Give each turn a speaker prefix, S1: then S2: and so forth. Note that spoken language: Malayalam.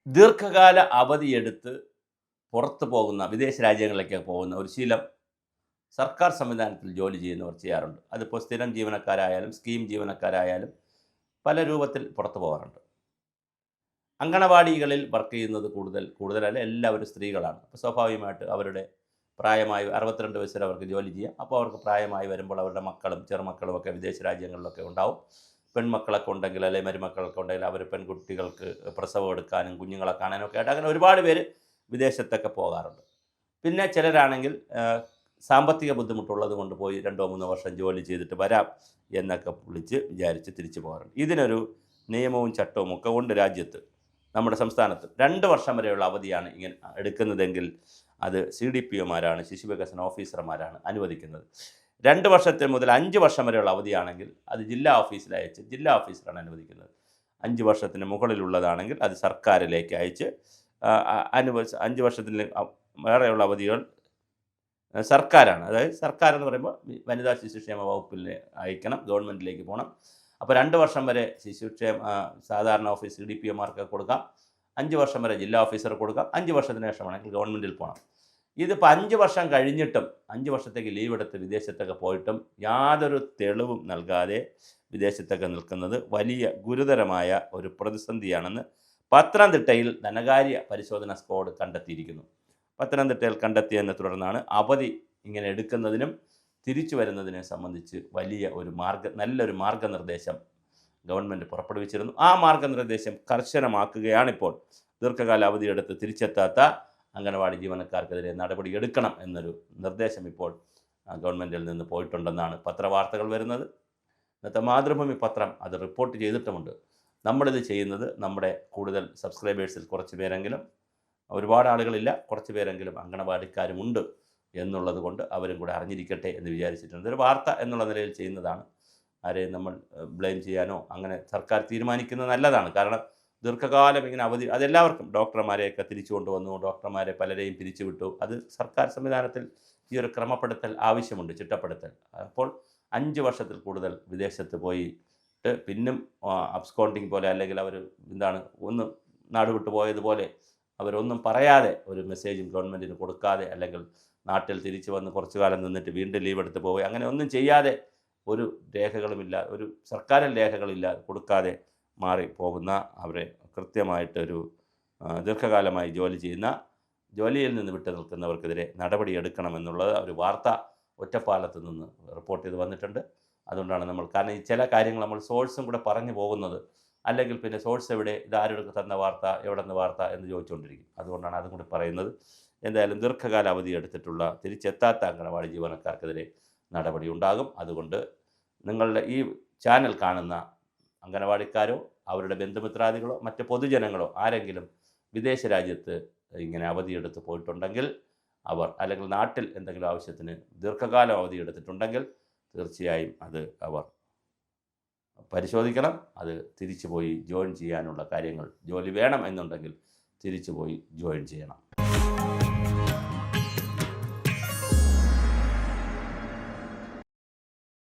S1: ദീർഘകാല അവധിയെടുത്ത് പുറത്തു പോകുന്ന വിദേശ രാജ്യങ്ങളിലേക്ക് പോകുന്ന ഒരു ശീലം സർക്കാർ സംവിധാനത്തിൽ ജോലി ചെയ്യുന്നവർ ചെയ്യാറുണ്ട്. അതിപ്പോൾ സ്ഥിരം ജീവനക്കാരായാലും സ്കീം ജീവനക്കാരായാലും പല രൂപത്തിൽ പുറത്തു പോകാറുണ്ട്. അങ്കണവാടികളിൽ വർക്ക് ചെയ്യുന്നത് കൂടുതലല്ല എല്ലാവരും സ്ത്രീകളാണ്. അപ്പോൾ സ്വാഭാവികമായിട്ട് അവരുടെ പ്രായമായി 62 വയസ്സ് വരെ അവർക്ക് ജോലി ചെയ്യാം. അപ്പോൾ അവർക്ക് പ്രായമായി വരുമ്പോൾ അവരുടെ മക്കളും ചെറുമക്കളും ഒക്കെ വിദേശ രാജ്യങ്ങളിലൊക്കെ ഉണ്ടാവും. പെൺമക്കളൊക്കെ ഉണ്ടെങ്കിൽ അല്ലെങ്കിൽ മരുമക്കളൊക്കെ ഉണ്ടെങ്കിൽ അവർ പെൺകുട്ടികൾക്ക് പ്രസവം എടുക്കാനും കുഞ്ഞുങ്ങളെ കാണാനും ഒക്കെ ആയിട്ട് അങ്ങനെ ഒരുപാട് പേര് വിദേശത്തൊക്കെ പോകാറുണ്ട്. പിന്നെ ചിലരാണെങ്കിൽ സാമ്പത്തിക ബുദ്ധിമുട്ടുള്ളത് കൊണ്ട് പോയി 2-3 വർഷം ജോലി ചെയ്തിട്ട് വരാം എന്നൊക്കെ വിചാരിച്ച് തിരിച്ചു പോകാറുണ്ട്. ഇതിനൊരു നിയമവും ചട്ടവും ഒക്കെ ഉണ്ട് രാജ്യത്ത്. നമ്മുടെ സംസ്ഥാനത്ത് 2 വർഷം വരെയുള്ള അവധിയാണ് ഇങ്ങനെ എടുക്കുന്നതെങ്കിൽ അത് CDPOമാരാണ്, ശിശുവികസന ഓഫീസർമാരാണ് അനുവദിക്കുന്നത്. 2 വർഷത്തിൽ മുതൽ 5 വർഷം വരെയുള്ള അവധിയാണെങ്കിൽ അത് ജില്ലാ ഓഫീസിൽ അയച്ച് ജില്ലാ ഓഫീസറാണ് അനുവദിക്കുന്നത്. 5 വർഷത്തിന് മുകളിലുള്ളതാണെങ്കിൽ അത് സർക്കാരിലേക്ക് അയച്ച് 5 വർഷത്തിന് വേറെയുള്ള അവധികൾ സർക്കാരാണ്. അതായത് സർക്കാർ എന്ന് പറയുമ്പോൾ വനിതാ ശിശുക്ഷേമ വകുപ്പിൽ അയക്കണം, ഗവൺമെൻറ്റിലേക്ക് പോകണം. അപ്പോൾ 2 വർഷം വരെ സാധാരണ ഓഫീസ് CDPOമാർക്ക് കൊടുക്കാം, 5 വർഷം വരെ ജില്ലാ ഓഫീസർ കൊടുക്കാം, 5 വർഷത്തിന് ശേഷമാണെങ്കിൽ ഗവൺമെൻറ്റിൽ പോകണം. ഇതിപ്പോൾ 5 വർഷം കഴിഞ്ഞിട്ടും 5 വർഷത്തേക്ക് ലീവ് എടുത്ത് വിദേശത്തൊക്കെ പോയിട്ടും യാതൊരു തെളിവും നൽകാതെ വിദേശത്തൊക്കെ നിൽക്കുന്നത് വലിയ ഗുരുതരമായ ഒരു പ്രതിസന്ധിയാണെന്ന് പത്തനംതിട്ടയിൽ ധനകാര്യ പരിശോധന സ്ക്വാഡ് കണ്ടെത്തിയിരിക്കുന്നു. പത്തനംതിട്ടയിൽ കണ്ടെത്തിയതിനെ തുടർന്നാണ് അവധി ഇങ്ങനെ എടുക്കുന്നതിനും തിരിച്ചു വരുന്നതിനെ സംബന്ധിച്ച് നല്ലൊരു മാർഗനിർദ്ദേശം ഗവൺമെൻറ് പുറപ്പെടുവിച്ചിരുന്നു. ആ മാർഗനിർദ്ദേശം കർശനമാക്കുകയാണിപ്പോൾ. ദീർഘകാല അവധിയെടുത്ത് തിരിച്ചെത്താത്ത അംഗനവാടി ജീവനക്കാർക്കെതിരെ നടപടി എടുക്കണം എന്നൊരു നിർദ്ദേശം ഇപ്പോൾ ഗവൺമെൻറ്റിൽ നിന്ന് പോയിട്ടുണ്ടെന്നാണ് പത്രവാർത്തകൾ വരുന്നത്. ഇന്നത്തെ മാതൃഭൂമി പത്രം അത് റിപ്പോർട്ട് ചെയ്തിട്ടുമുണ്ട്. നമ്മളിത് ചെയ്യുന്നത് നമ്മുടെ കൂടുതൽ സബ്സ്ക്രൈബേഴ്സിൽ കുറച്ച് പേരെങ്കിലും, ഒരുപാട് ആളുകളില്ല, കുറച്ച് പേരെങ്കിലും അംഗനവാടിക്കാരുമുണ്ട് എന്നുള്ളത് കൊണ്ട് അവരും കൂടെ അറിഞ്ഞിരിക്കട്ടെ എന്ന് വിചാരിച്ചിട്ടുണ്ട്. ഒരു വാർത്ത എന്നുള്ള നിലയിൽ ചെയ്യുന്നതാണ്. ആരെയും നമ്മൾ ബ്ലെയിം ചെയ്യാനോ അങ്ങനെ സർക്കാർ തീരുമാനിക്കുന്നത് നല്ലതാണ്. കാരണം ദീർഘകാലം ഇങ്ങനെ അവധി അതെല്ലാവർക്കും ഡോക്ടർമാരെയൊക്കെ തിരിച്ചു കൊണ്ടുവന്നു, ഡോക്ടർമാരെ പലരെയും പിരിച്ചുവിട്ടു. അത് സർക്കാർ സംവിധാനത്തിൽ ഈ ഒരു ക്രമപ്പെടുത്തൽ ആവശ്യമുണ്ട്, ചിട്ടപ്പെടുത്തൽ. അപ്പോൾ 5 വർഷത്തിൽ കൂടുതൽ വിദേശത്ത് പോയിട്ട് പിന്നും അബ്സ്കോണ്ടിങ് പോലെ അല്ലെങ്കിൽ അവർ ഒന്ന് നാട് വിട്ടു പോയതുപോലെ അവരൊന്നും പറയാതെ ഒരു മെസ്സേജും ഗവൺമെൻറ്റിന് കൊടുക്കാതെ അല്ലെങ്കിൽ നാട്ടിൽ തിരിച്ചു വന്ന് കുറച്ചു കാലം നിന്നിട്ട് വീണ്ടും ലീവ് എടുത്ത് പോവുക അങ്ങനെ ഒന്നും ചെയ്യാതെ ഒരു രേഖകളുമില്ല, ഒരു സർക്കാരിൽ രേഖകളില്ലാതെ കൊടുക്കാതെ മാറി പോകുന്ന അവരെ കൃത്യമായിട്ടൊരു ദീർഘകാലമായി ജോലി ചെയ്യുന്ന ജോലിയിൽ നിന്ന് വിട്ടു നിൽക്കുന്നവർക്കെതിരെ നടപടിയെടുക്കണമെന്നുള്ളത് ഒരു വാർത്ത ഒറ്റപ്പാലത്ത് നിന്ന് റിപ്പോർട്ട് ചെയ്ത് വന്നിട്ടുണ്ട്. അതുകൊണ്ടാണ് കാരണം ഈ ചില കാര്യങ്ങൾ നമ്മൾ സോഴ്സും കൂടെ പറഞ്ഞു പോകുന്നത്. അല്ലെങ്കിൽ പിന്നെ സോഴ്സ് എവിടെ, ഇതാരുടെ തന്ന വാർത്ത, എവിടെ നിന്ന് വാർത്ത എന്ന് ചോദിച്ചുകൊണ്ടിരിക്കും. അതുകൊണ്ടാണ് അതും കൂടി പറയുന്നത്. എന്തായാലും ദീർഘകാല അവധി എടുത്തിട്ടുള്ള തിരിച്ചെത്താത്ത അംഗനവാടി ജീവനക്കാർക്കെതിരെ നടപടി ഉണ്ടാകും. അതുകൊണ്ട് നിങ്ങളുടെ ഈ ചാനൽ കാണുന്ന അംഗനവാടിക്കാരോ അവരുടെ ബന്ധുമിത്രാദികളോ മറ്റ് പൊതുജനങ്ങളോ ആരെങ്കിലും വിദേശ രാജ്യത്ത് ഇങ്ങനെ അവധിയെടുത്ത് പോയിട്ടുണ്ടെങ്കിൽ അല്ലെങ്കിൽ നാട്ടിൽ എന്തെങ്കിലും ആവശ്യത്തിന് ദീർഘകാലം അവധി എടുത്തിട്ടുണ്ടെങ്കിൽ തീർച്ചയായും അത് അവർ പരിശോധിക്കണം. അത് തിരിച്ചു പോയി ജോയിൻ ചെയ്യാനുള്ള കാര്യങ്ങൾ, ജോലി വേണം എന്നുണ്ടെങ്കിൽ തിരിച്ചു പോയി ജോയിൻ ചെയ്യണം.